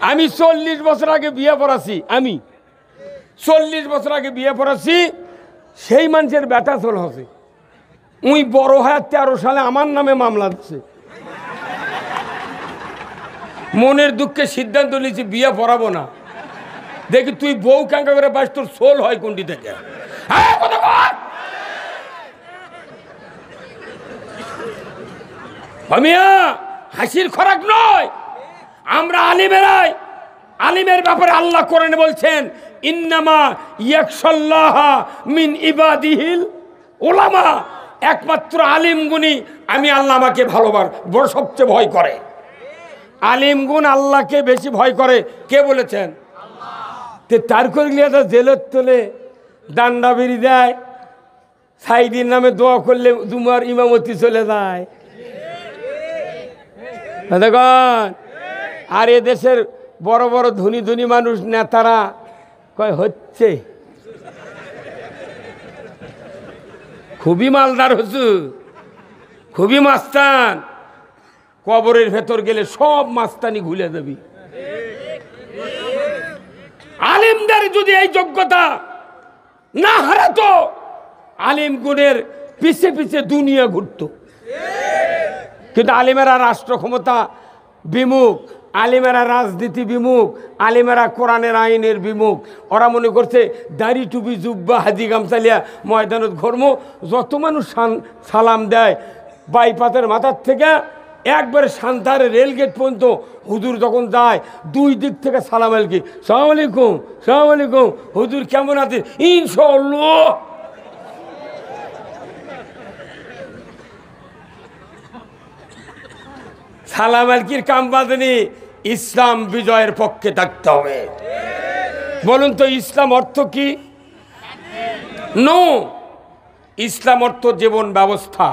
আমি 40 বছর আগে বিয়ে পড়াছি, আমি 40 বছর আগে বিয়ে পড়াছি, সেই মানুষের বেটা চল হচ্ছে উই বড় হয় 13 সালে আমার নামে মামলা দিচ্ছে। মনের দুঃখে সিদ্ধান্ত নিয়েছি বিয়ে পড়াবো না। দেখি তুই বউ কাঙ্কা করে বাস, তোর সোল হয় কোনটি থেকে? আমিয়া হাসির খোরাক নয়, আমরা আলিমেরাই। আলিমের ব্যাপারে আল্লাহ কোরআনে বলছেন ইন্নামা ইয়াখশাল্লাহ মিন ইবাদিহিল উলামা, একমাত্র আলিম গুণী আমি আল্লাহ আমাকে বড় সবচেয়ে ভয় করে। আলিম গুণ আল্লাহকে বেশি ভয় করে, কে বলেছেন? তে তার করে জেলত তোলে, ডান্ডা বেরি দেয়, সাইদির নামে দোয়া করলে দুমার ইমামতি চলে যায়। দেখুন, আর এ দেশের বড় বড় ধনী ধনী মানুষ নেতারা কয় হচ্ছে খুবই মালদার হুজুর, খুবই মাস্তান, কবরের ভেতর গেলে সব মাস্তানি ভুলে যাবি। আলিমদের যদি এই যোগ্যতা না হারাতো, আলিম গুণের পিছে পিছে দুনিয়া ঘুরত। কিন্তু আলিমেরা রাষ্ট্র ক্ষমতা বিমুখ, আলিমেরা রাজনীতি বিমুখ, আলিমেরা কোরআনের আইনের বিমুখ। ওরা মনে করছে দাড়ি টুপি জুব্বা হাজি গামছালিয়া ময়দানত ঘর্ম, যত মানুষ সালাম দেয় বাইপাতের মাথার থেকে একবারে সান্তারে রেলগেট পর্যন্ত হুজুর যখন যায় 2 দিক থেকে সালাম আলকি, সালাম আলাইকুম, সালাম আলাইকুম, হুজুর কেমন আছে, ইনশাআল্লাহ। সালাম আলকির কাম বাদনি, ইসলাম বিজয়ের পক্ষে থাকতে হবে। বলুন তো ইসলাম অর্থ কি? নো, ইসলাম অর্থ জীবন ব্যবস্থা।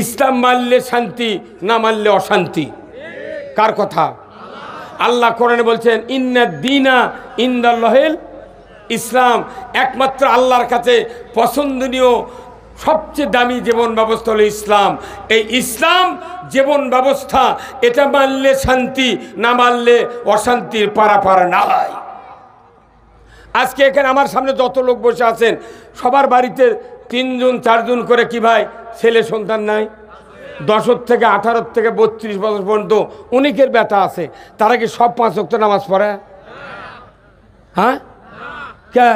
ইসলাম মানলে শান্তি, না মানলে অশান্তি। কার কথা? আল্লাহ কোরআনে বলছেন ইন্নাদ দীনা ইনদাল্লাহিল ইসলাম, একমাত্র আল্লাহর কাছে পছন্দনীয় সবচেয়ে দামি জীবন ব্যবস্থা হলো ইসলাম। এই ইসলাম জীবন ব্যবস্থা, এটা মানলে শান্তি, না মানলে অশান্তির পারাপার নাই। আজকে এখানে আমার সামনে যত লোক বসে আছেন, সবার বাড়িতে 3 জন 4 জন করে কি ভাই ছেলে সন্তান নাই? 10 থেকে 18 থেকে 32 বছর পর্যন্ত অনেকের বেটা আছে। তারা কি সব 5 ওয়াক্ত নামাজ পড়ে? হ্যাঁ, কে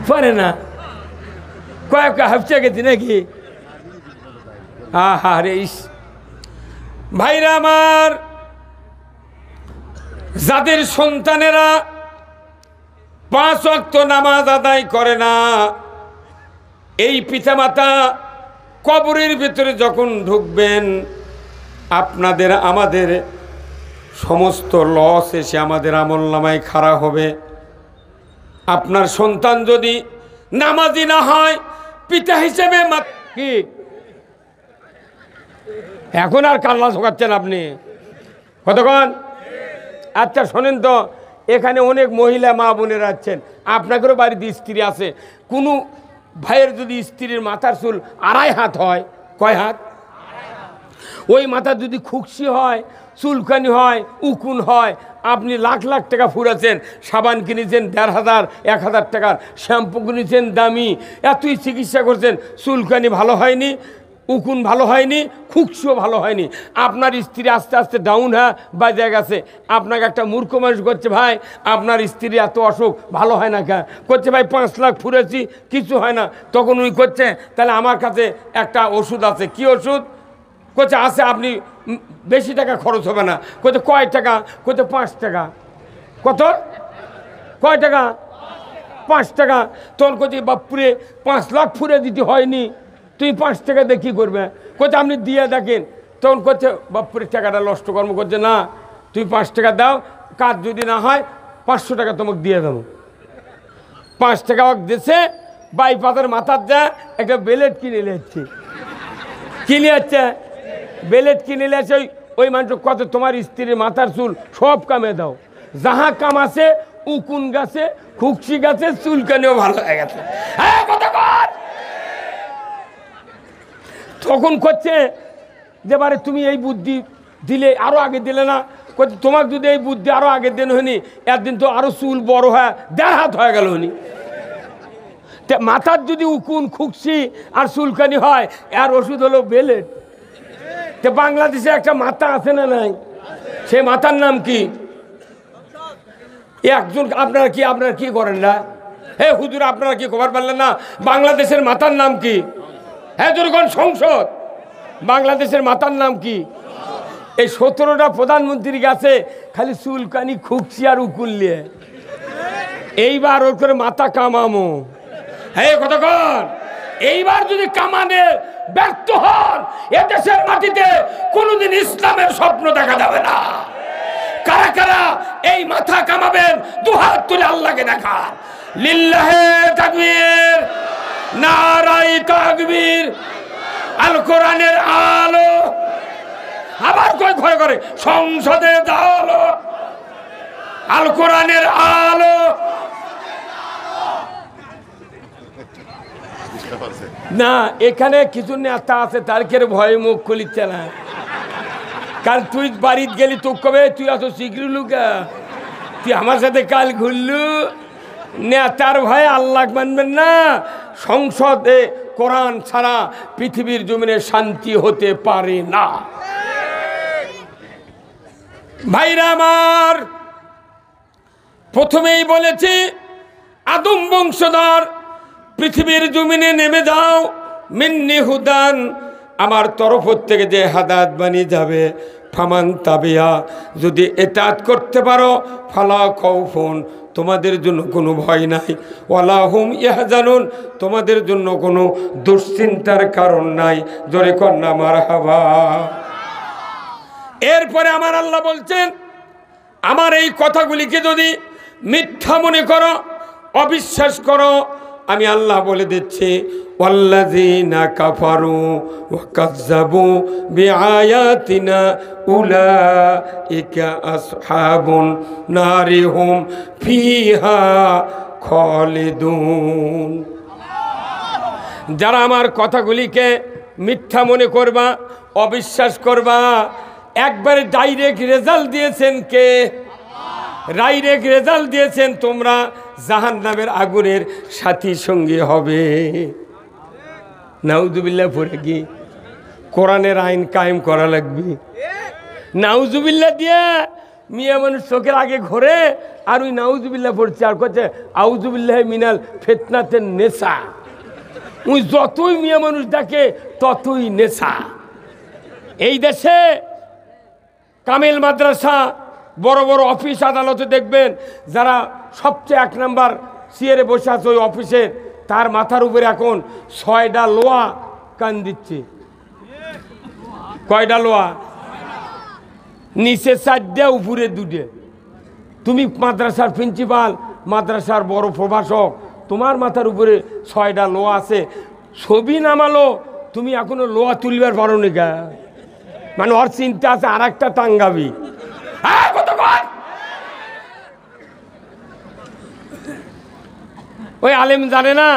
পড়ে না? কয়েক হাফতে গেছি নাকি? হা রে ভাইরা আমার, যাদের সন্তানেরা 5 ওয়াক্ত নামাজ আদায় করে না, এই পিতামাতা কবরের ভিতরে যখন ঢুকবেন, আপনাদের আমাদের সমস্ত লস এসে আমাদের আমলনামায় খাড়া হবে। আপনার সন্তান যদি নামাজি না হয়, পিতা হিসেবে কি এখন আর কান্না শোকাচ্ছেন আপনি? কতক্ষণ? আচ্ছা শোনেন তো, এখানে অনেক মহিলা মা বোনেরা আছেন, আপনাদেরও বাড়িতে স্ত্রী আছে। কোনো ভাইয়ের যদি স্ত্রীর মাথার চুল 2.5 হাত হয়, কয় হাত? ওই মাথা যদি খুকসি হয়, চুলকানি হয়, উকুন হয়, আপনি লাখ লাখ টাকা ফুরাছেন, সাবান কিনেছেন 1,500 1,000 টাকার, শ্যাম্পু কিনেছেন দামি, এতই চিকিৎসা করছেন, চুলকানি ভালো হয়নি, উকুন ভালো হয়নি, খুকসিও ভালো হয়নি। আপনার স্ত্রী আস্তে আস্তে ডাউন হ্যাঁ বাজে গেছে। আপনাকে একটা মূর্খ মানুষ করছে, ভাই আপনার স্ত্রী এত অসুখ ভালো হয় না কেন? করছে ভাই 5 লাখ ফুরেছি, কিছু হয় না। তখন উনি করছে তাহলে আমার কাছে একটা ওষুধ আছে। কি ওষুধ? করছে আছে, আপনি বেশি টাকা খরচ হবে না। করছে কয় টাকা? করছে 5 টাকা। কত? কয় টাকা? 5 টাকা। তখন করছে বাপুরে 5 লাখ ফুরে দিতে হয়নি, তুই 5 টাকা দিয়ে কী করবে? করছে আপনি দিয়ে দেখেন। তখন করছে বাপুরে টাকাটা নষ্ট কর্ম করছে না, তুই 5 টাকা দাও, কাজ যদি না হয় 500 টাকা তোমাকে দিয়ে দেবো। 5 টাকা দিয়েছে, বাইপাতের মাথার যা একটা বেলেট কিনে নিচ্ছে। কিনে যাচ্ছে বেলেট কিনে নিয়েছে। ওই মানুষ কত তোমার স্ত্রীর মাথার চুল সব কামে দাও, যাহা কাম আছে, উকুন গাছে, খুকসি গাছে, চুলকানিও ভালো হয়ে গেছে। তখন করছে যে বারে তুমি এই বুদ্ধি দিলে আরো আগে দিলে না, তোমাকে যদি এই বুদ্ধি আরো আগে দিন হয়নি, একদিন তো আরো চুল বড় হয় 1.5 হাত হয়ে গেল হনি। মাথার যদি উকুন খুকসি আর চুলকানি হয়, এর ওষুধ হলো বেলেট। বাংলাদেশে একটা মাথা আছে না নাই? সে মাথার নাম কি? একজন আপনারা কি করেন না? হে হুজুর, আপনারা কি খবর পারলেন না বাংলাদেশের মাথার নাম কি? হ্যাঁ জনগণ, সংসদ। বাংলাদেশের মাথার নাম কি? এই 17টা প্রধানমন্ত্রীর কাছে খালি চুলকানি খুকসি আর উকুল নিয়ে, এইবার ওর করে মাথা কামামো। হ্যাঁ কতক্ষণ, এইবার যদি কামানে ব্যর্থ হন, এদেশের মাটিতে কোনোদিন ইসলামের স্বপ্ন দেখা যাবে না। কারা কারা এই মাথা কামাবেন? 2 হাত তুলে আল্লাহকে দেখা। লিল্লাহে তাকবীর, নারায়ে তাকবীর, আল কোরআনের আলো। আবার কয় ঘরে ঘরে সংসদে আলো, আল কোরআনের আলো। না, এখানে কিছু নেতা আছে, তার কে ভয়ে মুখ খুলিচ্ছে না। কারণ তুই বাড়িতে গেলি, তো কবে তুই এত শীঘ্র লুকা, তুই আমার সাথে কাল ঘুরলু। নেতার ভয়ে আল্লাহ মানবেন না। সংসদে কোরআন ছাড়া পৃথিবীর জমিনে শান্তি হতে পারে না। ভাইরা আমার, প্রথমেই বলেছি আদম বংশধর পৃথিবীর জমিনে নেমে যাও, মিন্নি হুদান, আমার তরফ থেকে যে হাদাত বানিয়ে যাবে। ফামান তাবিয়া, যদি এতাত করতে পারো, ফালা খাউফুন, তোমাদের জন্য কোনো ভয় নাই, ওয়ালা হুম ইয়াহজানুন, তোমাদের জন্য কোনো দুশ্চিন্তার কারণ নাই। জোরে কন্যা মারহাবা। এরপরে আমার আল্লাহ বলছেন, আমার এই কথাগুলিকে যদি মিথ্যা মনে করো, অবিশ্বাস করো, আমি আল্লাহ বলে দিচ্ছি, ওয়াল্লাযীনা কাফারু ওয়া কাযযাবু বিআয়াতিনা উলাইকা আসহাবুন নারি হুম ফিহা খালিদুন। যারা আমার কথাগুলিকে মিথ্যা মনে করবা, অবিশ্বাস করবা, একবারে ডাইরেক্ট রেজাল্ট দিয়েছেন কে? ডাইরেক্ট রেজাল্ট দিয়েছেন, তোমরা জাহান্নামের আগুনের সাথী সঙ্গী হবে। নাউজুবিল্লাহ পড়ে কি কোরআনের আইন কায়েম করা লাগবে। নাউজুবিল্লাহ দিয়া মিয়া মানুষ চোখের আগে ঘোরে, আর ওই নাউজুবিল্লাহ পড়ছে, আর করছে আউজুবিল্লাহ মিনাল ফিতনাতেন নেশা। ওই যতই মিয়া মানুষ ডাকে ততই নেশা। এই দেশে কামিল মাদ্রাসা, বড় বড় অফিস আদালতে দেখবেন, যারা সবচেয়ে 1 নাম্বার চেয়ারে বসে আছে ওই অফিসের, তার মাথার উপরে এখন 6টা লোহা কান দিচ্ছে। কয়টা লোহা? নিচে 4টে, উপরে 2টে। তুমি মাদ্রাসার প্রিন্সিপাল, মাদ্রাসার বড় প্রভাষক, তোমার মাথার উপরে 6টা লোহা আছে। ছবি নামালো, তুমি এখনো লোহা তুলবার পারো নি গা। মানে ওর চিন্তা আছে আর একটা টাঙ্গাবি। ওই আলেম জানে না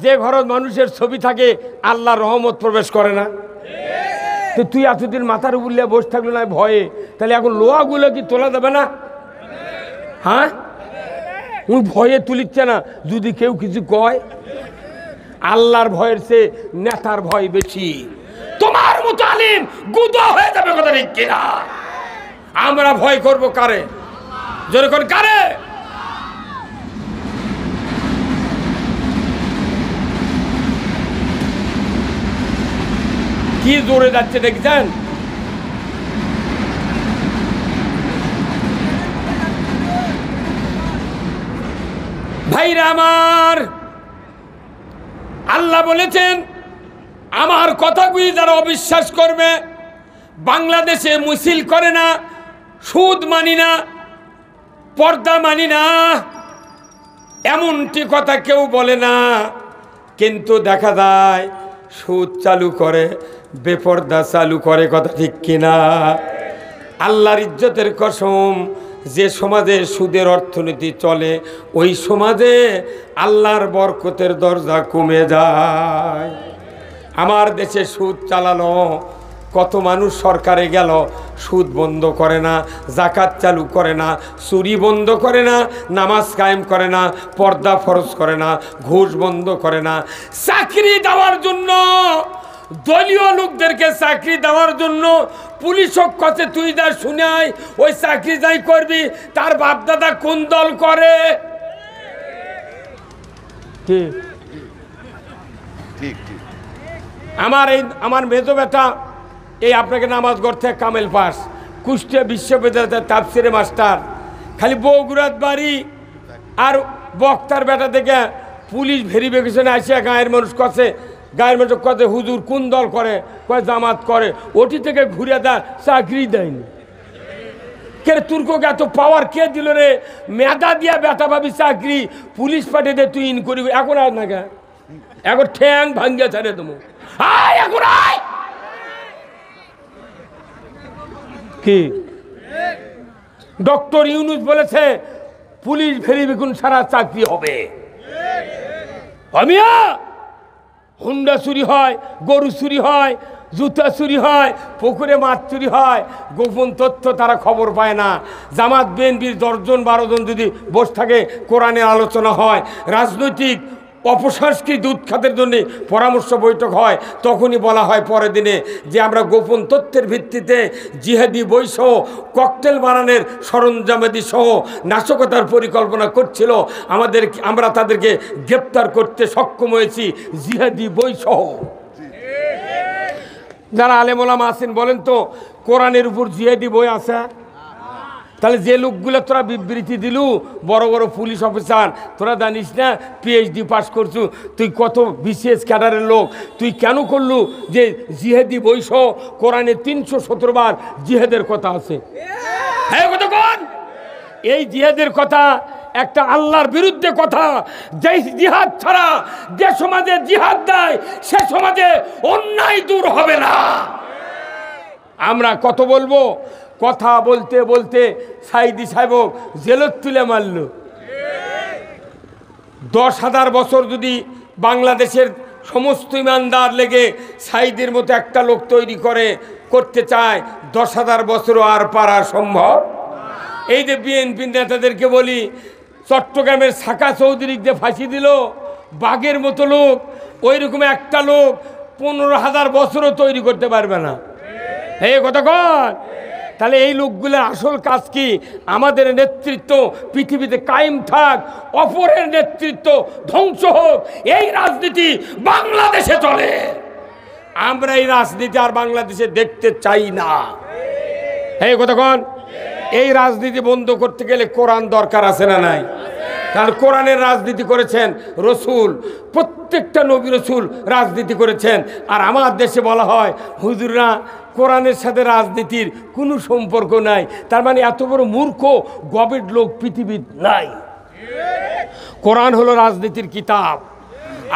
যে ঘরত মানুষের ছবি থাকে আল্লাহর রহমত প্রবেশ করে না। তো তুই এতদিন মাথার উপর নিয়ে বসে থাকলো না ভয়ে, তাহলে এখন লোহাগুলো কি তোলা যাবে না? হ্যাঁ, ওই ভয়ে তুলিচ্ছে না। যদি কেউ কিছু কয়, আল্লাহর ভয়ের চেয়ে নেতার ভয় বেশি। তোমার মতো আলিম গুদা হয়ে যাবে, কথা ঠিক কিনা? আমরা ভয় করবো কারে? জোরে করে কারে? কি জোরে যাচ্ছে দেখছেন? ভাইরা আমার, আল্লাহ বলেছেন আমার কথাগুলি যারা অবিশ্বাস করবে, বাংলাদেশে মিছিল করে না, সুদ মানি না, পর্দা মানি না, এমনটি কথা কেউ বলে না, কিন্তু দেখা যায় সুদ চালু করে, বেপর্দা চালু করে, কথা ঠিক কিনা? আল্লাহর ইজ্জতের কসম, যে সমাজে সুদের অর্থনীতি চলে ওই সমাজে আল্লাহর বরকতের দরজা কমে যায়। আমার দেশে সুদ চালানো কত মানুষ সরকারে গেল, সুদ বন্ধ করে না, জাকাত চালু করে না, চুরি বন্ধ করে না, নামাজ কায়েম করে না, পর্দা ফরজ করে না, ঘুষ বন্ধ করে না। চাকরি দেওয়ার জন্য, দলীয় লোকদেরকে চাকরি দেওয়ার জন্য পুলিশক কাছে তুই যা শুনাই ওই চাকরি যাই করবি, তার বাপদাদা কোন দল করে? আমার মেজো বেটা এই আপনাকে নামাজগড় থেকে কামেল পাস, কুষ্টিয়া বিশ্ববিদ্যালয়ের তাফসিরে মাস্টার, খালি বগুড়াত বাড়ি। আর বক্তার বেটা থেকে পুলিশ ভেরিফিকেশনে আসিয়া গায়ের মানুষ কাছে, গায়ের মানুষ কাছে হুজুর কোন দল করে, কয় জামাত করে, ওটি থেকে ঘুরে দেয়, চাকরি দেয়নি। কে তুর্ককে এত পাওয়ার কে দিল রে? মেধা দিয়া বেটা ভাবি চাকরি, পুলিশ পাঠিয়ে দে তুই ইন করি। এখন আর না কে, এখন ঠ্যাং ভাঙ্গিয়া ছাড়ে তুমি এখন আয় কি? ডক্টর ইউনুস বলেছে পুলিশ ভেরিফিকেশন ছাড়া চাকরি হবে। আমিয়া হুন্ডা চুরি হয়, গরু চুরি হয়, জুতা চুরি হয়, পুকুরে মাছ চুরি হয়, গোপন তথ্য তারা খবর পায় না। জামাত বিএনপির 10 জন 12 জন যদি বসে থাকে, কোরআনের আলোচনা হয়, রাজনৈতিক অপসংস্কৃতি উৎখাতের জন্য পরামর্শ বৈঠক হয়, তখনই বলা হয় পরের দিনে যে আমরা গোপন তথ্যের ভিত্তিতে জিহাদি বইসহ ককটেল বানানোর সরঞ্জামাদি সহ নাশকতার পরিকল্পনা করছিল, আমরা তাদেরকে গ্রেপ্তার করতে সক্ষম হয়েছি জিহাদি বইসহ। যারা আলেম ওলামা আছেন বলেন তো, কোরআনের উপর জিহাদি বই আছে? তাহলে যে লোকগুলো তোরা বিবৃতি দিলু, বড় বড় পুলিশ অফিসার, তোরা জানিস না পিএইচডি পাস করছু, তুই কত বিসিএস ক্যাডারের লোক, তুই কেন করলু যে জিহাদি বইসহ কোরআনে 317 বার জিহাদের কথা আছে? হ্যাঁ কথা কোন? এই জিহাদের কথা একটা আল্লাহর বিরুদ্ধে কথা। যে জিহাদ ছাড়া যে সমাজে জিহাদ দেয় সে সমাজে অন্যায় দূর হবে না। আমরা কত বলবো, কথা বলতে বলতে সাইদি সাহেব জেলত তুলে মারল। 10,000 বছর যদি বাংলাদেশের সমস্ত ইমানদার লেগে সাইদের মতো একটা লোক তৈরি করতে চায়, 10,000 বছরও আর পারা সম্ভব। এই যে বিএনপি নেতাদেরকে বলি, চট্টগ্রামের সাকা চৌধুরীকে ফাঁসি দিল, বাঘের মতো লোক, ওই রকম একটা লোক 15,000 বছরও তৈরি করতে পারবে না। এই কথা কন। তাহলে এই লোকগুলোর আসল কাজ কি? আমাদের নেতৃত্ব পৃথিবীতে কায়েম থাক, অপরের নেতৃত্ব ধ্বংস হোক, এই রাজনীতি বাংলাদেশে চলে। আমরা এই রাজনীতি আর বাংলাদেশে দেখতে চাই না। এই কথা কন। এই রাজনীতি বন্ধ করতে গেলে কোরআন দরকার আছে না নাই? কারণ কোরআনের রাজনীতি করেছেন রসুল, প্রত্যেকটা নবী রসুল রাজনীতি করেছেন। আর আমার দেশে বলা হয় হুজুররা কোরআনের সাথে রাজনীতির কোনো সম্পর্ক নাই। তার মানে এত বড় মূর্খ গবেট লোক পৃথিবীর নাই। কোরআন হলো রাজনীতির কিতাব।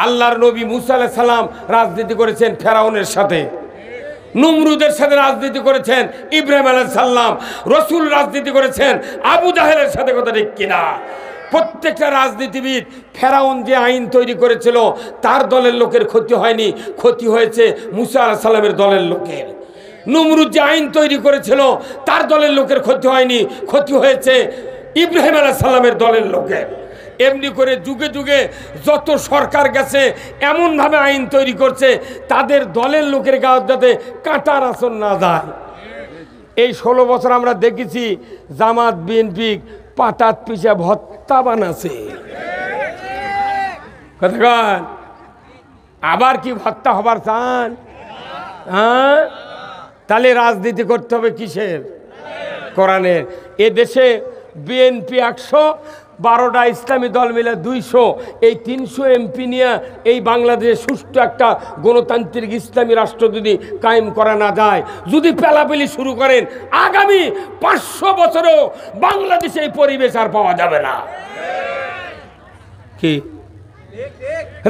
আল্লাহর নবী মুসা আলাইহিস সালাম রাজনীতি করেছেন ফেরাউনের সাথে, নমরুদের সাথে রাজনীতি করেছেন ইব্রাহিম আলাইহিস সালাম, রসুল রাজনীতি করেছেন আবু জাহেলের সাথে। কথা ঠিক কিনা? প্রত্যেকটা রাজনীতিবিদ, ফেরাউন যে আইন তৈরি করেছিল তার দলের লোকের ক্ষতি হয়নি, ক্ষতি হয়েছে মুসা আলাইহিস সালামের দলের লোকের। নমরুদ যে আইন তৈরি করেছিল তার দলের লোকের ক্ষতি হয়নি, ক্ষতি হয়েছে ইব্রাহিম আলাইহিস সালামের দলের লোকের। এমনি করে যুগে যুগে যত সরকার গেছে এমনভাবে আইন তৈরি করছে তাদের দলের লোকের গায়ে যাতে কাঁটার আসন না যায়। এই 16 বছর আমরা দেখেছি জামাত বিএনপি পাটাত পিছে ভত্তা বানাছে। কতক্ষণ আবার কি ভত্তা হবার চান? হ্যাঁ, তাহলে রাজনীতি করতে হবে কিসের? কোরআনের। এ দেশে বিএনপি 100, 12টা ইসলামী দল মিলে 200, এই 300 এমপি নিয়ে এই বাংলাদেশে সুষ্ঠু একটা গণতান্ত্রিক ইসলামী রাষ্ট্র যদি কায়েম করা না যায়, যদি পেলাপেলি শুরু করেন, আগামী 500 বছরও বাংলাদেশে এই পরিবেশ আর পাওয়া যাবে না। কি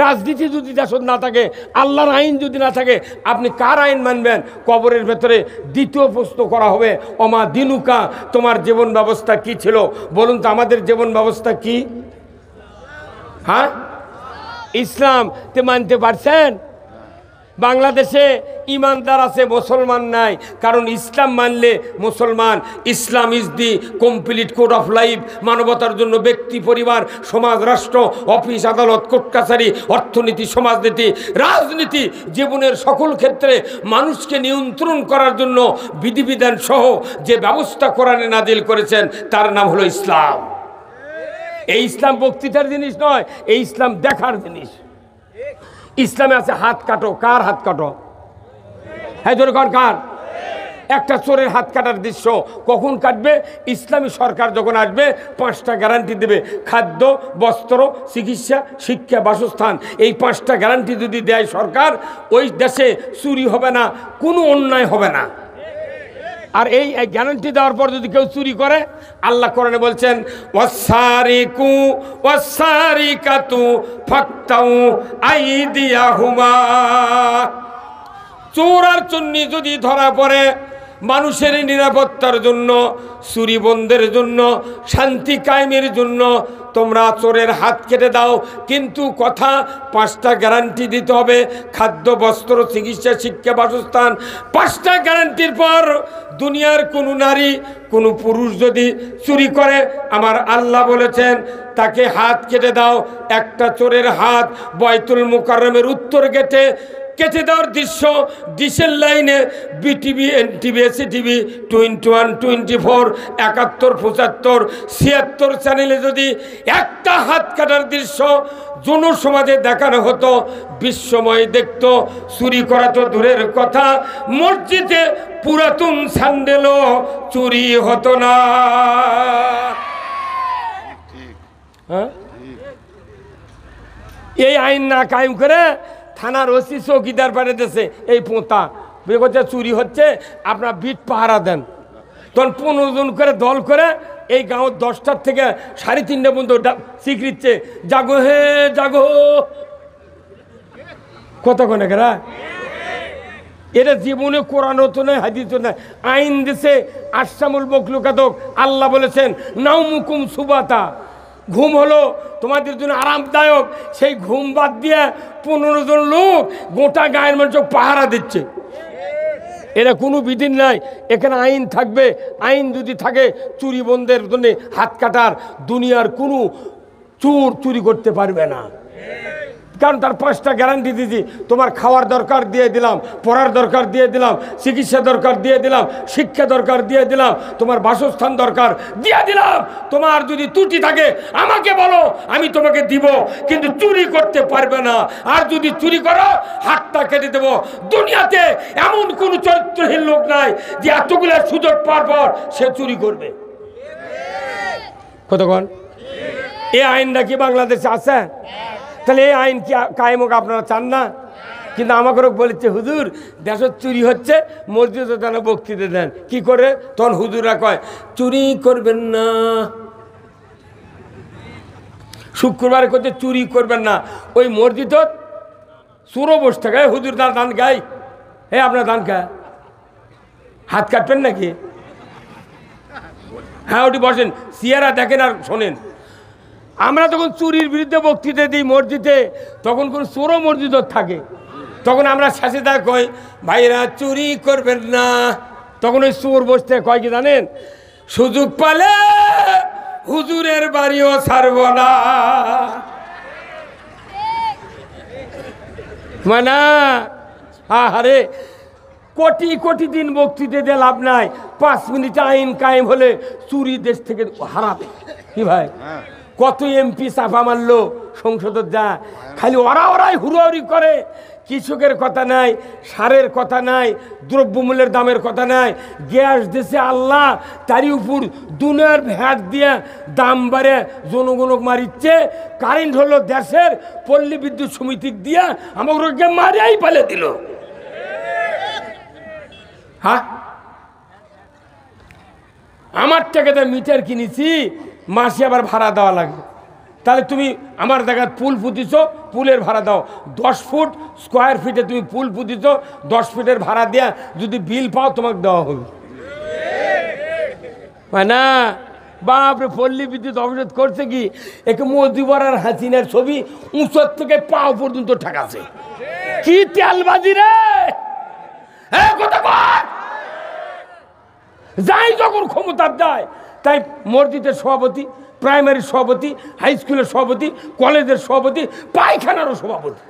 রাজনীতি যদি দেশত না থাকে, আল্লাহর আইন যদি না থাকে, আপনি কার আইন মানবেন? কবরের ভেতরে দ্বিতীয় প্রশ্ন করা হবে, ওমা দিনুকা, তোমার জীবন ব্যবস্থা কি ছিল? বলুন তো আমাদের জীবন ব্যবস্থা কি? হ্যাঁ, ইসলাম তে মানতে পারছেন? বাংলাদেশে ইমানদার আছে, মুসলমান নাই। কারণ ইসলাম মানলে মুসলমান। Islam is the complete code of life. মানবতার জন্য ব্যক্তি, পরিবার, সমাজ, রাষ্ট্র, অফিস, আদালত, কোর্ট কাছারি, অর্থনীতি, সমাজনীতি, রাজনীতি, জীবনের সকল ক্ষেত্রে মানুষকে নিয়ন্ত্রণ করার জন্য বিধিবিধান সহ যে ব্যবস্থা কোরআনে নাজিল করেছেন তার নাম হলো ইসলাম। এই ইসলাম বক্তৃতার জিনিস নয়, এই ইসলাম দেখার জিনিস। ইসলামে আছে হাত কাটো। কার হাত কাটো? হ্যাঁ জোরে কর, কার? একটা চোরের হাত কাটার দৃশ্য কখন কাটবে? ইসলামী সরকার যখন আসবে 5টা গ্যারান্টি দেবে, খাদ্য, বস্ত্র, চিকিৎসা, শিক্ষা, বাসস্থান। এই 5টা গ্যারান্টি যদি দেয় সরকার, ওই দেশে চুরি হবে না, কোনো অন্যায় হবে না। আর এই গ্যারান্টি দেওয়ার পর যদি কেউ চুরি করে, আল্লাহ কোরআনে বলছেন ওয়াসারিকু ওয়াসারিকাতু ফাকতাউ আইদিয়াহুমা। চোর আর চুন্নি যদি ধরা পড়ে, মানুষের নিরাপত্তার জন্য, চুরি বন্ধের জন্য, শান্তি কায়েমের জন্য তোমরা চোরের হাত কেটে দাও। কিন্তু কথা, 5টা গ্যারান্টি দিতে হবে, খাদ্য, বস্ত্র, চিকিৎসা, শিক্ষা, বাসস্থান। 5টা গ্যারান্টির পর দুনিয়ার কোনো নারী, কোনো পুরুষ যদি চুরি করে, আমার আল্লাহ বলেছেন তাকে হাত কেটে দাও। একটা চোরের হাত বাইতুল মুকাররমের উত্তর গেটে কেটে দেওয়ার দৃশ্য ডিশের লাইনে বিটিভি, এনটিভি, এসিটিভি, 21, 24, 71, 75, 76 চ্যানেলে যদি একটা হাত কাটার দৃশ্য জনসমাজে দেখানো হতো, বিশ্বময় দেখত। চুরি করা তো দূরের কথা, মসজিদে পুরাতন স্যান্ডেলও চুরি হতো না। হ্যাঁ, এই আইন না কায়েম করে থানার ওসি চৌকিদার পাঠাতেছে এই পোঁতা বেগোতে চুরি হচ্ছে, আপনার বিট পাহারা দেন। তখন 15 জন করে দল করে এই গাঁও 10টার থেকে 3:30 পর্যন্ত স্বীকৃতিছে, জাগো হে জাগো। কতক্ষণে কেরা এটা জীবনে কোরআন হতো না, হাদিস নয়, আইন দিছে আসামুল মখলুকাতক। আল্লাহ বলেছেন নাউমুকুম সুবাতা, ঘুম হলো তোমাদের জন্য আরামদায়ক। সেই ঘুম বাদ দিয়ে 15 জন লোক গোটা গায়ের মানুষ পাহারা দিচ্ছে। এরা কোনো বিধি নাই, এখানে আইন থাকবে। আইন যদি থাকে চুরি বন্ধের জন্য হাত কাটার, দুনিয়ার কোনো চোর চুরি করতে পারবে না। কারণ তার 5টা গ্যারান্টি দিয়েছি। তোমার খাওয়ার দরকার দিয়ে দিলাম, পড়ার দরকার দিয়ে দিলাম, চিকিৎসা দরকার দিয়ে দিলাম, শিক্ষা দরকার দিয়ে দিলাম, তোমার বাসস্থান দরকার দিয়ে দিলাম। তোমার যদি ত্রুটি থাকে আমাকে বলো, আমি তোমাকে দিব, কিন্তু চুরি করতে পারবে না। আর যদি চুরি করো হাতটা কেটে দেবো। দুনিয়াতে এমন কোনো চরিত্রহীন লোক নাই যে এতগুলো সুযোগ পাওয়ার পর সে চুরি করবে। কতক্ষণ এই আইনটা কি বাংলাদেশে আছে? তাহলে এই আইন কি কায়েম হোক আপনারা চান না? কিন্তু আমাকে বলেছে হুজুর দেশের চুরি হচ্ছে, মসজিদে যেন বক্তৃতা দেন। কি করে? তখন হুজুররা কয় চুরি করবেন না, শুক্রবারে করতে চুরি করবেন না। ওই মসজিদত চোরও বসে থাকে, হুজুর তার দান গাই, হে আপনার দান খায়, হাত কাটবেন নাকি? হ্যাঁ ওটি বসেন, সিয়ারা দেখেন আর শোনেন। আমরা যখন চুরির বিরুদ্ধে বক্তৃতা দিই মসজিদে, তখন কোন চোরও মসজিদত থাকে। তখন আমরা শেষে দেখ কই ভাইরা চুরি করবেন না। তখন ওই চোর বসতে কয় কি জানেন? সুযোগ পালে হুজুরের বাড়িও ছাড়ব না। মানে আরে কোটি কোটি দিন বক্তৃতা দিয়ে লাভ নাই। 5 মিনিটে আইন কায়েম হলে চুরি দেশ থেকে হারাবে। কি ভাই, কত এমপি চাপা মারলো সংসদে, যা খালি ওরাই হুড়োহুড়ি করে। কৃষকের কথা নাই, সারের কথা নাই, দ্রব্যমূল্যের দামের কথা নাই। গ্যাস দেশে আল্লাহ, তারই উপর দুনিয়ার ভ্যাট দিয়ে দাম বাড়ে জনগণক মারিচ্ছে। কারেন্ট হলো দেশের পল্লী বিদ্যুৎ সমিতি দিয়া আমাকে মারিয়াই পালে দিল। হ্যাঁ, আমার টাকাতে মিটার কিনেছি, মাসে আবার ভাড়া দেওয়া লাগে। তাহলে তুমি আমার জায়গায় পুল পুঁতিছ, পুলের ভাড়া দাও। 10 ফুট স্কোয়ার ফিটে তুমি পুল পুঁতিছ, 10 ফিটের ভাড়া দেওয়া যদি বিল পাও তোমাকে দেওয়া হবে না। বাপরে, পল্লী বিদ্যুৎ অবরোধ করছে কি, একে মুজিবুর আর হাসিনার ছবি উঁচুর থেকে পাও পর্যন্ত ঠেকাছে। কি তেলবাজি রে, যাই যখন ক্ষমতার যায় তাই মসজিদের সভাপতি, প্রাইমারি সভাপতি, হাই স্কুলের সভাপতি, কলেজের সভাপতি, পায়খানারও সভাপতি।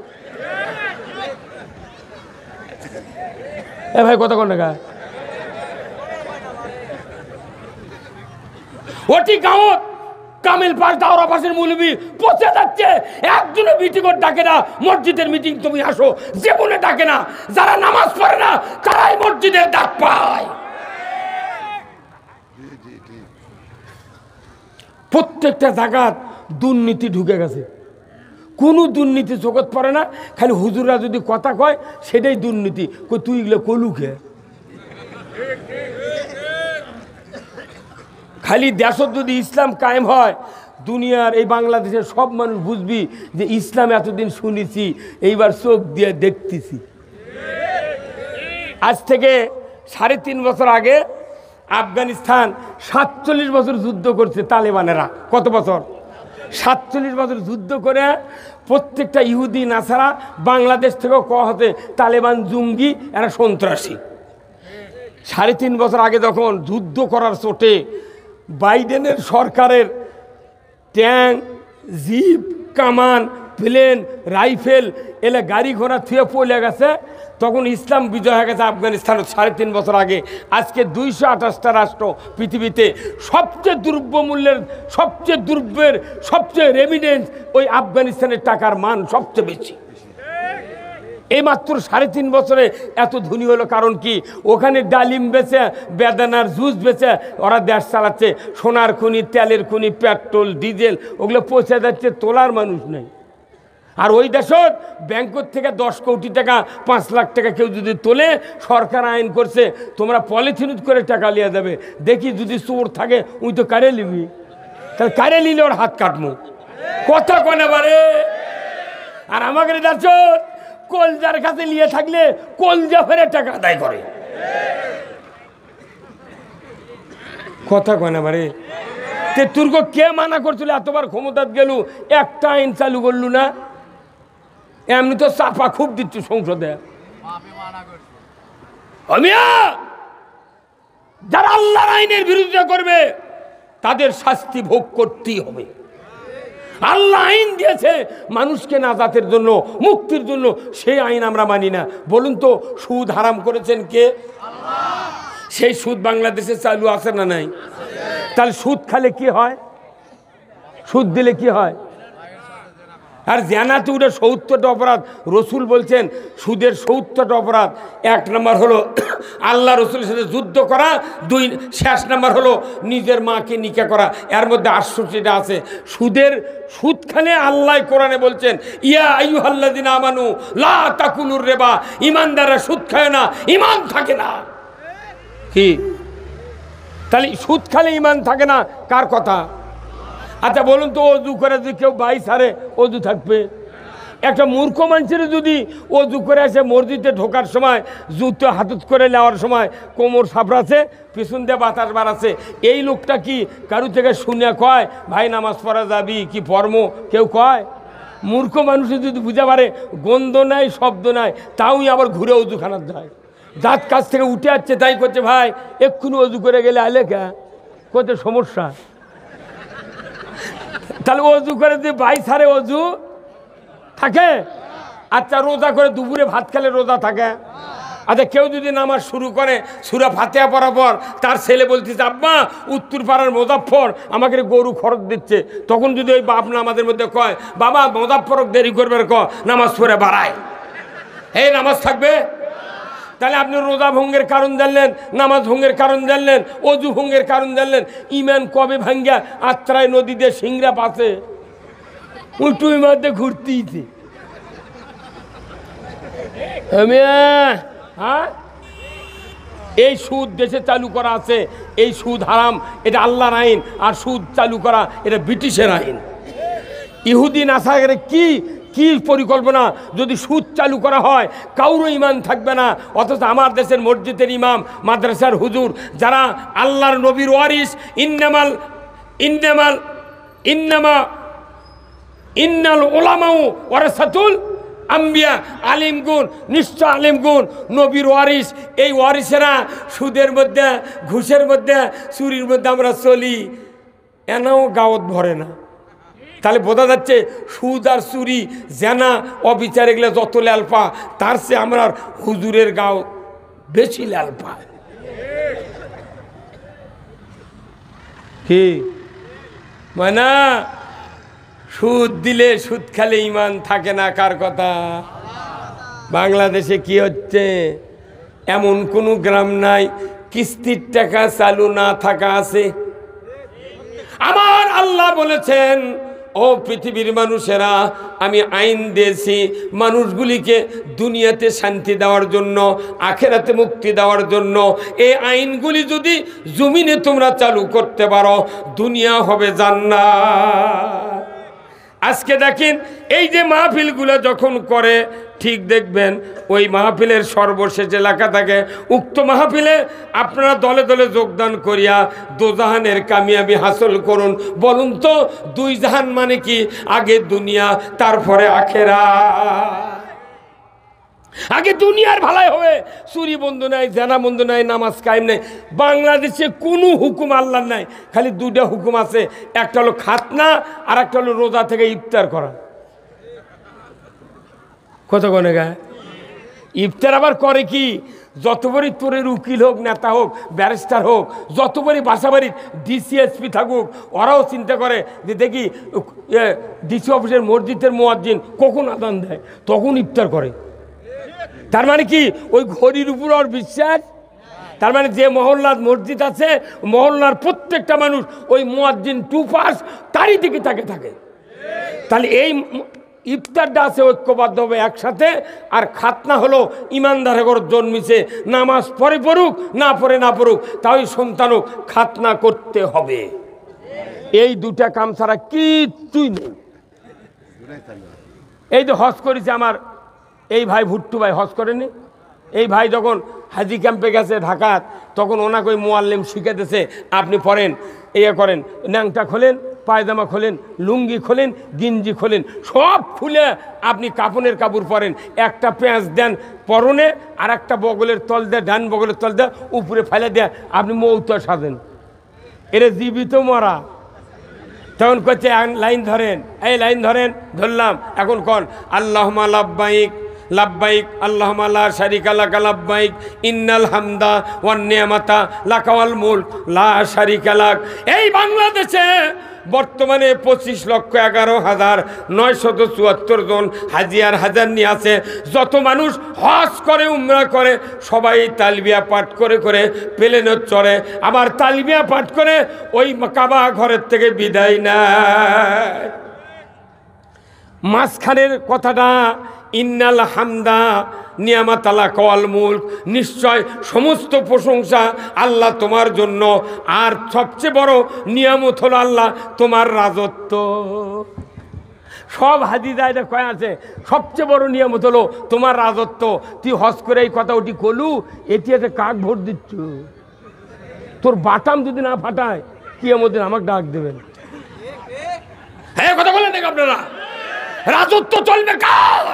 এ ভাই কত কোন টাকা ওটি গাঁৱত কামিল পাশ দাওরা পাশের মৌলবি পচে যাচ্ছে, একজনে মিটিং ডাকে না, মসজিদের মিটিং তুমি আসো, জীবনে ডাকে না। যারা নামাজ পড়ে না তারাই মসজিদের ডাক পায়। প্রত্যেকটা জায়গার দুর্নীতি ঢুকে গেছে, কোনো দুর্নীতি জগৎ পড়ে না, খালি হুজুররা যদি কথা কয় সেটাই দুর্নীতি। তুই এগুলো কলুকে খালি দেশত যদি ইসলাম কায়েম হয়, দুনিয়ার এই বাংলাদেশের সব মানুষ বুঝবি যে ইসলাম এতদিন শুনেছি, এইবার চোখ দিয়ে দেখতেছি। আজ থেকে 3.5 বছর আগে আফগানিস্তান 47 বছর যুদ্ধ করছে তালেবানেরা। কত বছর? 47 বছর যুদ্ধ করে প্রত্যেকটা ইহুদি নাসারা বাংলাদেশ থেকেও কওয়া হতে তালেবান জঙ্গি, এরা সন্ত্রাসী। 3.5 বছর আগে যখন যুদ্ধ করার চোটে বাইডেনের সরকারের ট্যাঙ্ক, জিপ, কামান, প্লেন, রাইফেল এলে গাড়ি ঘোড়া থুয়ে পড়ে গেছে, তখন ইসলাম বিজয় হয়ে গেছে আফগানিস্তানের 3.5 বছর আগে। আজকে 228টা রাষ্ট্র পৃথিবীতে, সবচেয়ে দ্রব্যমূল্যের, সবচেয়ে দ্রব্যের, সবচেয়ে রেমিডেন্স ওই আফগানিস্তানের টাকার মান সবচেয়ে বেশি। এই মাত্র 3.5 বছরে এত ধনী হলো কারণ কি? ওখানে ডালিম বেচে, বেদানার জুস বেচে ওরা দেশ চালাচ্ছে। সোনার খনি, তেলের খনি, পেট্রোল, ডিজেল ওগুলো পৌঁছে যাচ্ছে, তোলার মানুষ নেই। আর ওই দেশত ব্যাংকর থেকে 10 কোটি টাকা, 5 লাখ টাকা কেউ যদি তোলে, সরকার আইন করছে তোমরা পলিথিন করে টাকা লিয়ে যাবে। দেখি যদি চোর থাকে উই তো কারে নিবি, তাহলে কারে নিলে ওর হাত কাটবো। কথা কনে বারে। আর আমাকে যাচ্ছ কলজার কাছে নিয়ে থাকলে কলজা ফেরে টাকা আদায় করে। কথা কয় না বারে। তে তুর্ক কে মানা করছিল? এতবার ক্ষমতাত গেল, একটা আইন চালু করলু না। এমনি তো চাপা খুব দিচ্ছ সংসদে। যারা আল্লাহর আইনের বিরোধিতা করবে তাদের শাস্তি ভোগ করতেই হবে। আল্লাহ আইন দিয়েছে মানুষকে নাজাতের জন্য, মুক্তির জন্য, সেই আইন আমরা মানি না। বলুন তো সুদ হারাম করেছেন কে? সেই সুদ বাংলাদেশে চালু আছে না নাই? তাহলে সুদ খালে কি হয়? সুদ দিলে কি হয়? আর জানাতে উঠে 70টা অপরাধ। রসুল বলছেন সুদের 70টা অপরাধ। 1 নম্বর হলো আল্লাহ রসুলের সাথে যুদ্ধ করা, 2 শেষ নম্বর হলো নিজের মাকে নিকা করা। এর মধ্যে 68টা আছে। সুদ খানে আল্লাহ কোরআনে বলছেন ইয়া আইয়ুহাল্লাযিনা আমানু লা তাকুলুর রিবা, ইমানদাররা সুদ খায় না, ইমান থাকে না। কি তাহলে সুদ খালে ইমান থাকে না? কার কথা? আচ্ছা বলুন তো, অজু করে যদি কেউ 22 হারে অজু থাকবে? একটা মূর্খ মানুষের যদি অজু করে আসে মসজিদে ঢোকার সময়, জুতো হাতত করে নেওয়ার সময় কোমর সাপড়াছে, পিছন দিয়ে বাতাস বাড়াচ্ছে, এই লোকটা কি কারু থেকে শুনে কয় ভাই নামাজ পড়া যাবি কি পড়ম? কেউ কয়? মূর্খ মানুষের যদি বুঝা পারে গন্ধ নাই, শব্দ নাই, তাওই আবার ঘুরে অজুখানার যায়। দাঁত কাছ থেকে উঠে আসছে, তাই করছে ভাই এক্ষুনি অজু করে গেলে আলে কে করতে সমস্যা। তাহলে অজু করে যে 22 হারে অজু থাকে। আচ্ছা রোজা করে দুপুরে ভাত খেলে রোজা থাকে? আচ্ছা কেউ যদি নামাজ শুরু করে সূরা ফাতিহা পড়ার পর তার ছেলে বলতেছে আব্বা উত্তর পাড়ার মোজাফফর আমাকে গরু খরচ দিচ্ছে, তখন যদি ওই বাপ নামাজের মধ্যে কয় বাবা মোজাফফরক দেরি করবে ক নামাজ পড়ে বাড়ায়, এই নামাজ থাকবে? তাহলে আপনি রোজা ভঙ্গের কারণ জানলেন, নামাজ ভঙ্গের কারণ জানলেন, অজু ভঙ্গের কারণ জানলেন। ইমান কবে ভাঙ্গা আত্রায় নদীতে সিংড়া পাশে উল্টুই মধ্যে ঘুরতেইছে। হ্যাঁ এই সুদ দেশে চালু করা আছে, এই সুদ হারাম, এটা আল্লাহর আইন। আর সুদ চালু করা এটা ব্রিটিশের আইন। ইহুদি নাসারে কি কি পরিকল্পনা! যদি সুদ চালু করা হয় কারো ইমান থাকবে না। অথচ আমার দেশের মসজিদের ইমাম, মাদ্রাসার হুজুর, যারা আল্লাহর নবীর ওয়ারিস, ইন্নাল উলামাউ ওয়ারাসাতুল আম্বিয়া আলিমগুন, নিশ্চয় আলিমগুন, নবীর ওয়ারিস। এই ওয়ারিসেরা সুদের মধ্যে, ঘুষের মধ্যে, চুরির মধ্যে আমরা চলি, এনাও গাওত ভরে না। তাহলে বোঝা যাচ্ছে সুদ আর চুরি, জেনা, অবিচার এগুলো যত লালপা, তার চেয়ে আমরা হুজুরের গাও বেশি লালপা। কি মানে সুদ দিলে, সুদ খেলে ইমান থাকে না, কার কথা? বাংলাদেশে কি হচ্ছে, এমন কোনো গ্রাম নাই কিস্তির টাকা চালু না থাকা আছে। আমার আল্লাহ বলেছেন, ও পৃথিবীর মানুষেরা, আমি আইন দিয়েছি মানুষগুলিকে দুনিয়াতে শান্তি দেওয়ার জন্য, আখেরাতে মুক্তি দেওয়ার জন্য। এই আইনগুলি যদি জমিনে তোমরা চালু করতে পারো, দুনিয়া হবে জান্নাত। আজকে দেখেন, এই যে মাহফিলগুলো যখন করে, ঠিক দেখবেন ওই মাহফিলের সর্বশেষ এলাকা থাকে, উক্ত মাহফিলে আপনারা দলে দলে যোগদান করিয়া দোজাহানের কামিয়াবি হাসিল করুন। বলুন তো, দুই জাহান মানে কি? আগে দুনিয়া, তারপরে আখেরাত। আগে দুনিয়ার ভালাই হবে, চুরি বন্ধ নাই, জানা বন্ধ নাই, নামাজ কায়েম নাই। বাংলাদেশে কোনো হুকুম আল্লাহর নাই, খালি দুইটা হুকুম আছে, একটা হলো খাতনা আর একটা হলো রোজা থেকে ইফতার করা। কত গনে গায়ে ইফতার আবার করে কি? যত বড়ই তোরের উকিল হোক, নেতা হোক, ব্যারিস্টার হোক, যত বড়ই বাসাবাড়ির ডিসিএসপি থাকুক, ওরাও চিন্তা করে যে দেখি ডিসি অফিসের মসজিদের মুয়াজ্জিন কখন আদান দেয়, তখন ইফতার করে। তার মানে কি? ওই ঘড়ির উপর ওর বিশ্বাস। তার মানে যে মহল্লার মসজিদ আছে, মহল্লার প্রত্যেকটা মানুষ ওই মুয়াজ্জিন টু পাস তারই দিকে তাকে থাকে। তাহলে এই ইফতারটা আছে ঐক্যবদ্ধ হবে একসাথে। আর খাতনা হলো ইমানদারের ঘর জন্মিছে, নামাজ পড়ে পড়ুক, না পড়ে না পড়ুক, তাই সন্তানও খাতনা করতে হবে। এই দুটা কাম ছাড়া কিচ্ছুই নেই। এই যে হজ করেছে আমার এই ভাই ভুট্টু ভাই, হজ করেনি? এই ভাই যখন হাজি ক্যাম্পে গেছে ঢাকার, তখন ওনাকে ওই মোয়াল্লিম শিখাতেছে, আপনি পড়েন, ইয়ে করেন, ন্যাংটা খোলেন, পায়জামা খোলেন, লুঙ্গি খোলেন, গিঞ্জি খোলেন, সব খুলে আপনি কাপনের কাপড় পরেন, একটা পেঁয়াজ দেন পরনে, আর একটা বগলের তল দেয়, ডান বগলের তল দেয়, উপরে ফেলে দেয়, আপনি মৌত সাজেন। এরা জীবিত মরা। তখন করছে লাইন ধরেন, এই লাইন ধরেন, ধরলাম, এখন কন আল্লাহুম্মা লাব্বাইক লাব্বাইক আল্লাহুম্মা লা শারিকা লাকা লাব্বাইক ইন্নাল হামদা ওয়ান নিয়ামাতা লাকা ওয়াল মুলক লা শারিকা লাক। এই বাংলাদেশে বর্তমানে 25,11,974 জন হাজি আর হাজার নিয়ে আছে। যত মানুষ হজ করে, উমরা করে, সবাই তালবিয়া পাঠ করে করে প্লেনে চড়ে, আবার তালবিয়া পাঠ করে ওই কাবা ঘরের থেকে বিদায় নেয়। মাঝখানের কথাটা ইন্নাল হামদা নিয়ামাত লাকা ওয়াল মুলক, নিশ্চয় সমস্ত প্রশংসা আল্লাহ তোমার জন্য, আর সবচেয়ে বড় নিয়ামত হলো আল্লাহ তোমার রাজত্ব। সব হাদিসে এটা কয় আছে, সবচেয়ে বড় নিয়ামত হলো তোমার রাজত্ব। তুই হজ করে এই কথা ওটি কলু, এটি একটা কাক ভোট দিচ্ছ, তোর বাটাম যদি না ফাটায় কিয়ামত দিন আমাকে ডাক দেবেন। হ্যাঁ, কথা বলেন নাকি আপনারা? রাজত্ব চলবে কার?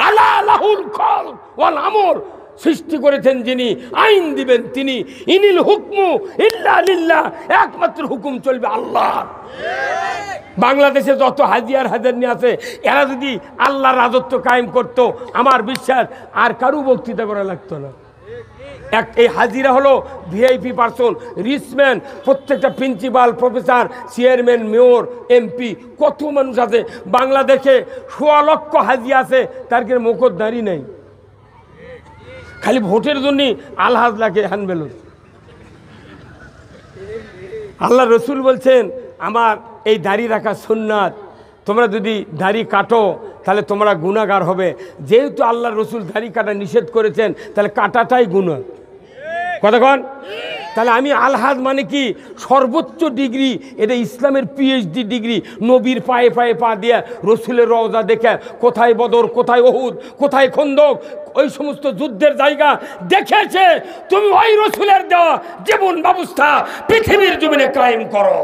আল্লাহ লাহুল খালক ওয়াল আমর, সৃষ্টি করেছেন যিনি, আইন দিবেন তিনি। ইনিল হুকমু ইল্লা লিল্লাহ, একমাত্র হুকুম চলবে আল্লাহ। বাংলাদেশে যত হাজি আর হাজার নিয়ে আছে, এরা যদি আল্লাহর রাজত্ব কায়েম করত, আমার বিশ্বাস আর কারু বক্তৃতা করা লাগতো না। এই হাজিরা হলো ভিআইপি পার্সন, রিচম্যান, প্রত্যেকটা principal, professor, chairman, mayor, MP, কত মানুষ আছে বাংলাদেশে। 1.6 লক্ষ হাজি আছে, তার কি মুখোশধারী নেই, খালি ভোটের জন্যই আলহাজ লাগে হ্যান্ডবেলুন। আল্লাহ রসুল বলছেন, আমার এই দাড়ি রাখা সুন্নাত, তোমরা যদি দাড়ি কাটো তাহলে তোমরা গুনাহগার হবে। যেহেতু আল্লাহ রসুল দাড়ি কাটা নিষেধ করেছেন, তাহলে কাটাটাই গুনাহ। কতক্ষণ? তাহলে আমি আলহাজ মানে কি? সর্বোচ্চ ডিগ্রি, এটা ইসলামের পিএইচডি ডিগ্রি। নবীর পায়ে পায়ে পা দিয়ে, রসুলের রওজা দেখে, কোথায় বদর, কোথায় ওহুদ, কোথায় খন্দক, ওই সমস্ত যুদ্ধের জায়গা দেখেছে। তুমি ওই রসুলের দেওয়া জীবন ব্যবস্থা পৃথিবীর জমিনে কায়েম করো।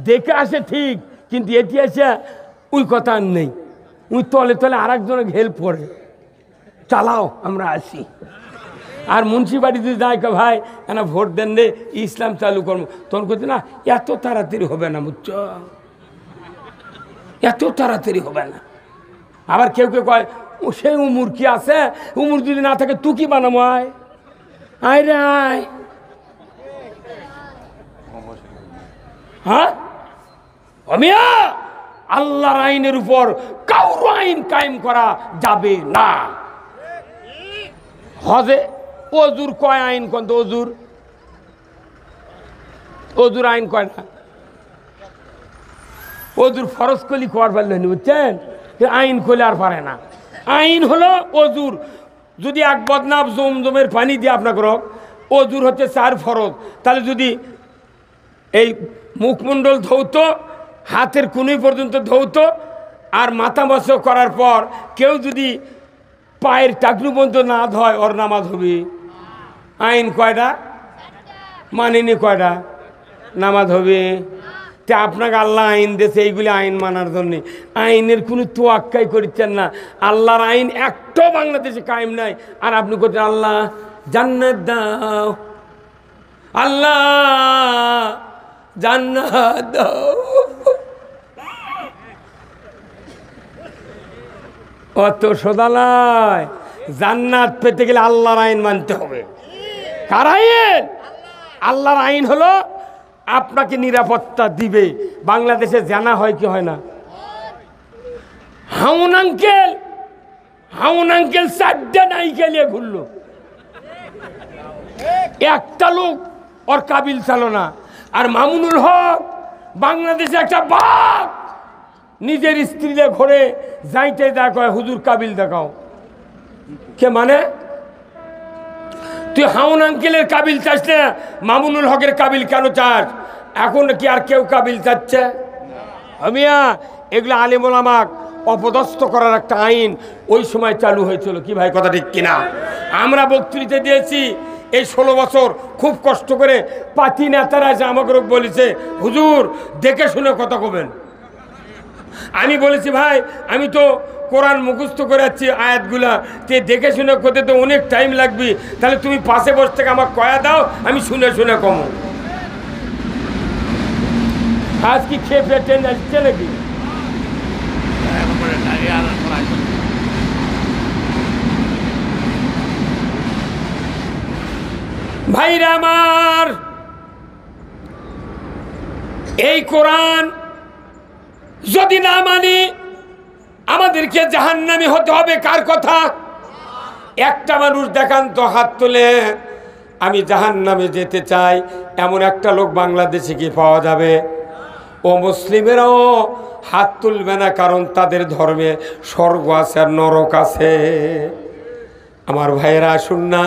দেখে আসে ঠিক, কিন্তু এটি আসে ওই কথা আর নেই। ওই তলে তলে আর একজনের হেল্প করে, চালাও আমরা আসি। আর মুন্সিপালিটি যদি যাই ভাই না ভোট দেন রে ইসলাম চালু করবো, তখন করছে না এত তাড়াতাড়ি হবে না, বুঝছ, এত তাড়াতাড়ি হবে না। আবার কেউ কেউ কয় ও সেই উমর কি আছে, উমর যদি না থাকে তু কি বানাবো, আয় আয় রে আয়। হ্যাঁ অমিয়া, আল্লাহর আইনের উপর কারো আইন কায়েম করা যাবে না। হজে অজুর কয় আইন কোন, অজুর অজুর আইন কয় না, অজুর ফরজ কলি কর পারলেন, বুঝছেন, আইন করলে আর পারে না। আইন হলো অজুর, যদি এক বদনাব জমজমের পানি দিয়ে আপনাকে রক, অজুর হচ্ছে 4 ফরজ। তাহলে যদি এই মুখমণ্ডল ধৌত, হাতের কুনুই পর্যন্ত ধৌত, আর মাথা মশ করার পর কেউ যদি পায়ের টাকনু পর্যন্ত না ধয়, ওর নামাজ হবে। আইন কয়টা মানিনি, কয়টা নামাজ হবে। তে আপনাকে আল্লাহ আইন দিয়েছে এইগুলি আইন মানার জন্যে, আইনের কোনো তোয়াক্কাই করছেন না। আল্লাহর আইন একটাও বাংলাদেশে কায়েম নাই, আর আপনি করছেন আল্লাহ জান্নাত দাও, আল্লাহ জান্নাত দাও। অত সোদালায় জান্নাত পেতে গেলে আল্লাহর আইন মানতে হবে। কার আইন? আল্লাহর আইন হলো আপনাকে নিরাপত্তা দিবে। বাংলাদেশে জানা হয় কি হয় না? হাউন আঙ্কেল 4টা নায়িকা নিয়ে ঘুরলো, একটা লোক ওর কাবিল ছিল না। আর মামুনুল হক বাংলাদেশে একটা বাঘ, নিজের স্ত্রীদের ঘরে যাইতে দেখায় হুজুর কাবিল দেখাও। কে মানে? তুই হাউন আঙ্কেলের কাবিল চাস না, মামুনুল হকের কাবিল কেন চাস? এখন কি আর কেউ কাবিল চাচ্ছে? আমিয়া এগুলো আলেম ওলামাক অপদস্থ করার একটা আইন ওই সময় চালু হয়েছিল। কি ভাই কথা ঠিক কিনা? আমরা বক্তৃতা দিয়েছি এই 16 বছর, খুব কষ্ট করে পাতি নেতারা যে আমাকে বলেছে হুজুর দেখে শুনে কথা কবেন। আমি বলেছি ভাই আমি তো কোরআন মুখস্থ করে যাচ্ছি আয়াতগুলা, তে দেখে শুনে করতে তো অনেক টাইম লাগবে, তাহলে তুমি পাশে বসে থেকে আমাকে কয়া দাও, আমি শুনে শুনে কমো। আজ কি খেয়ে পেয়ে ট্রেন আসছে নাকি? ভাইরা আমার, এই কোরআন যদি না মানি আমাদেরকে জাহান্নামী হতে হবে। কার কথা? একটা মানুষ দেখান তো হাত তুলে আমি জাহান্নামে যেতে চাই, এমন একটা লোক বাংলাদেশে কি পাওয়া যাবে? ও মুসলিমেরাও হাত তুলবে না, কারণ তাদের ধর্মে স্বর্গ আছে আর নরক আছে। আমার ভাইয়েরা আসুন না,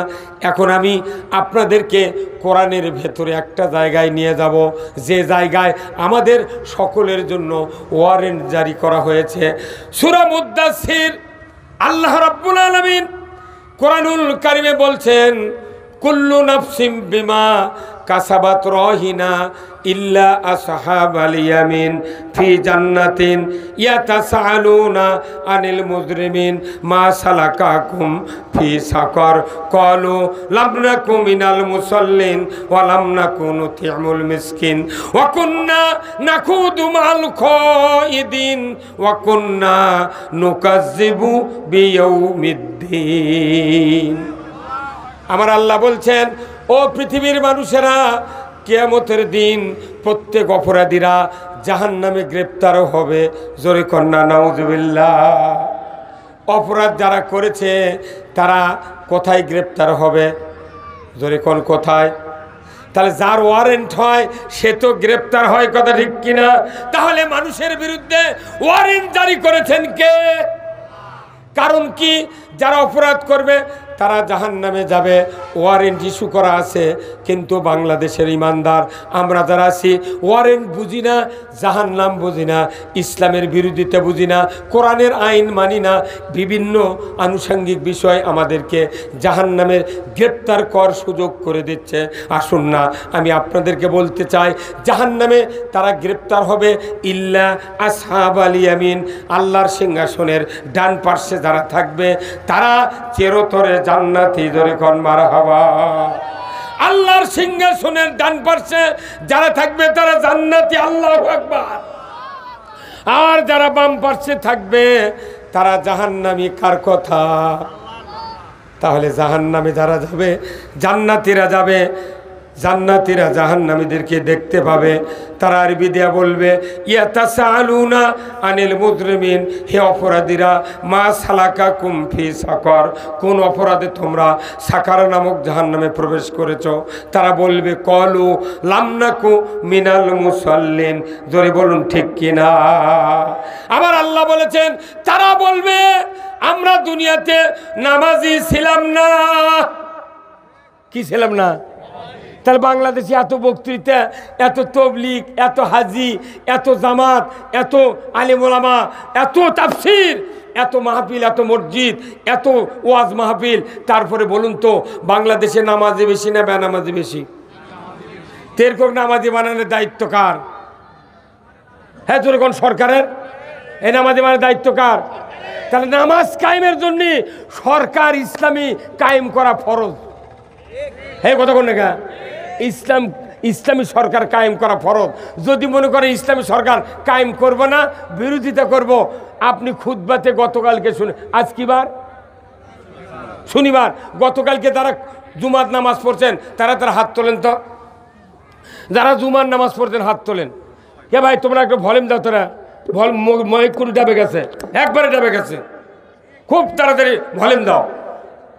এখন আমি আপনাদেরকে কোরআনের ভেতরে একটা জায়গায় নিয়ে যাব, যে জায়গায় আমাদের সকলের জন্য ওয়ারেন্ট জারি করা হয়েছে। সূরা মুদ্দাসসির আল্লাহ রাব্বুল আলামিন কোরআনুল কারিমে বলছেন কুল্লু নাফসিম বিমা কাসাবাত রহিনা ইল্লা আসহাবাল ইয়ামিন ফি জান্নাতিন ইয়াতাসাআলুনা আনিল মুজরিমিন মা সালাকাকুম ফি সাকার ক্বালু লাম নাকু মিনাল মুসাল্লিন ওয়া লাম নাকু নুতি'মুল মিসকিন ওয়া কুন্না নাখুদু মাল খাইদিন ওয়া কুন্না নুকাজ্জিবু বিয়াউমিদ্দিন। আমার আল্লাহ বলছেন, ও পৃথিবীর মানুষেরা, কিয়ামতের দিন প্রত্যেক অপরাধীরা জাহান্নামে গ্রেপ্তার হবে। জোরে কন্যা নাউজুবিল্লাহ। অপরাধ যারা করেছে তারা কোথায় গ্রেপ্তার হবে? জোরে কোন কোথায়? তাহলে যার ওয়ারেন্ট হয় সে তো গ্রেপ্তার হয়, কথা ঠিক কিনা? তাহলে মানুষের বিরুদ্ধে ওয়ারেন্ট জারি করেছেন কে? কারণ কি? যারা অপরাধ করবে তারা জাহান্নামে যাবে, ওয়ারেন্ট ইস্যু করা আছে। কিন্তু বাংলাদেশের ইমানদার আমরা যারা আছি ওয়ারেন্ট বুঝি না, জাহান্নাম বুঝি না, ইসলামের বিরোধিতা বুঝি না, কোরআনের আইন মানি না, বিভিন্ন আনুষঙ্গিক বিষয় আমাদেরকে জাহান্নামের গ্রেপ্তার কর সুযোগ করে দিচ্ছে। আসুন না, আমি আপনাদেরকে বলতে চাই জাহান্নামে তারা গ্রেপ্তার হবে ইল্লা আসহাবাল ইয়ামিন, আল্লাহর সিংহাসনের ডান পার্শ্বে যারা থাকবে তারা চিরতরে জান্নাতি। ধরে কোন মারহাবা। আল্লাহর সিংহাসনের ডান পার্শ্বে যারা থাকবে তারা জান্নাতি। আল্লাহু আকবার। আর যারা বাম পার্শ্বে থাকবে তারা জাহান্নামী। কার কথা? তাহলে জাহান্নামে যারা যাবে, জান্নাতীরা যাবে, জান্নাতীরা জাহান্নামীদেরকে দেখতে পাবে। তারা আরবি দিয়া বলবে ইয়াতাসালুনা আনিল মুজরিমিন, হে অপরাধীরা, মা সালাকাকুম ফি সাকার, কোন অপরাধে তোমরা সাকার নামক জাহান্নামে প্রবেশ করেছো? তারা বলবে কলু লাম নাকু মিনাল মুসাল্লিন। জোরে বলুন ঠিক কিনা। আবার আল্লাহ বলেছেন তারা বলবে আমরা দুনিয়াতে নামাজি ছিলাম না। কি ছিলাম না? তাহলে বাংলাদেশে এত বক্তৃতা, এত তবলিগ, এত হাজি, এত জামাত, এত আলেম ওলামা, এত তাফসির, এত মাহফিল, এত মসজিদ, এত ওয়াজ মাহফিল, তারপরে বলুন তো বাংলাদেশে নামাজি বেশি না বেনামাজি বেশি? তেরকম নামাজি বানানোর দায়িত্ব কার? হ্যাঁ জোরে কোন সরকারের? এই নামাজি বানানোর দায়িত্ব কার? তাহলে নামাজ কায়েমের জন্য সরকার ইসলামী কায়েম করা ফরজ। হ্যাঁ কথা কোন না? ইসলামী সরকার কায়েম করা ফরজ। যদি মনে করে ইসলামী সরকার কায়েম করব না, বিরোধিতা করব, আপনি খুতবাতে গতকালকে শুনে, আজ কি বার? শনিবার। গতকালকে যারা জুমার নামাজ পড়ছেন তারা হাত তোলেন তো। যারা জুমার নামাজ পড়ছেন হাত তোলেন। কে ভাই তোমরা একটা ভলিউম দাও। তোরা মাইক কোন ডাবে গেছে? একবারে ডাবে গেছে। খুব তাড়াতাড়ি ভলিউম দাও।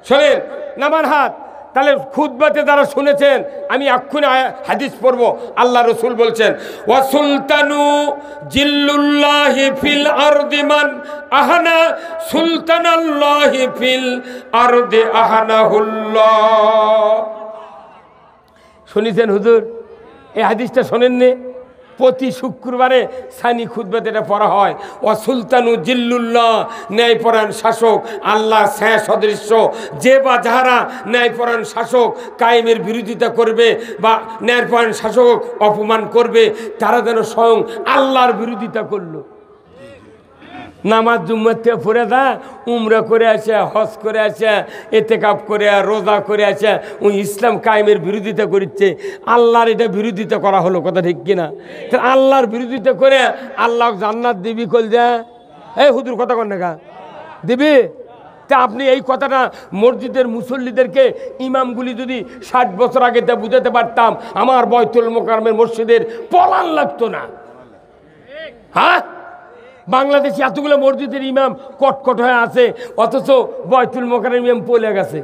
শোনেন নামান হাত। তাহলে খুতবাতে যারা শুনেছেন, আমি এক্ষুনি হাদিস পড়ব। আল্লাহ রসুল বলছেন ওয়া সুলতানু জিল্লুল্লাহি ফিল আরদি মান আহানা সুলতানাল্লাহি ফিল আরদি আহানাহুল্লাহ। শুনেছেন হুজুর? এই হাদিসটা শোনেননি? প্রতি শুক্রবারে সানি খুতবাতে এটা পড়া হয়। ওয়া সুলতানু জিল্লুল্লাহ, ন্যায়পরায়ণ শাসক, আল্লাহ স্যাঁ সদৃশ্য যে বা যাহারা ন্যায়পরায়ণ শাসক কায়েমের বিরোধিতা করবে বা ন্যায়পরায়ণ শাসক অপমান করবে, তারা যেন স্বয়ং আল্লাহর বিরোধিতা করলো। নামাজ জুম্মাতে পড়ে দা, উমরা করে আসে, হজ করে আসে, এতেকাপ করে, রোজা করে আসে, ওই ইসলাম কায়েমের বিরোধিতা করছে। আল্লাহর এটা বিরোধিতা করা হলো, কথা ঠিক কিনা? আল্লাহর বিরোধিতা করে আল্লাহ জান্নাত দিবি কল দেয়? এই হুজুর কথা কন না দিবি? তা আপনি এই কথাটা মসজিদের মুসল্লিদেরকে ইমামগুলি যদি 60 বছর আগে তা বুঝাতে পারতাম, আমার বাইতুল মোকাররমের মসজিদের পলান লাগতো না। হ্যাঁ, বাংলাদেশে এতগুলো মসজিদের ইমাম কটকট হয়ে আছে, অথচ বাইতুল মোকাররমের ইমাম পলে গেছে।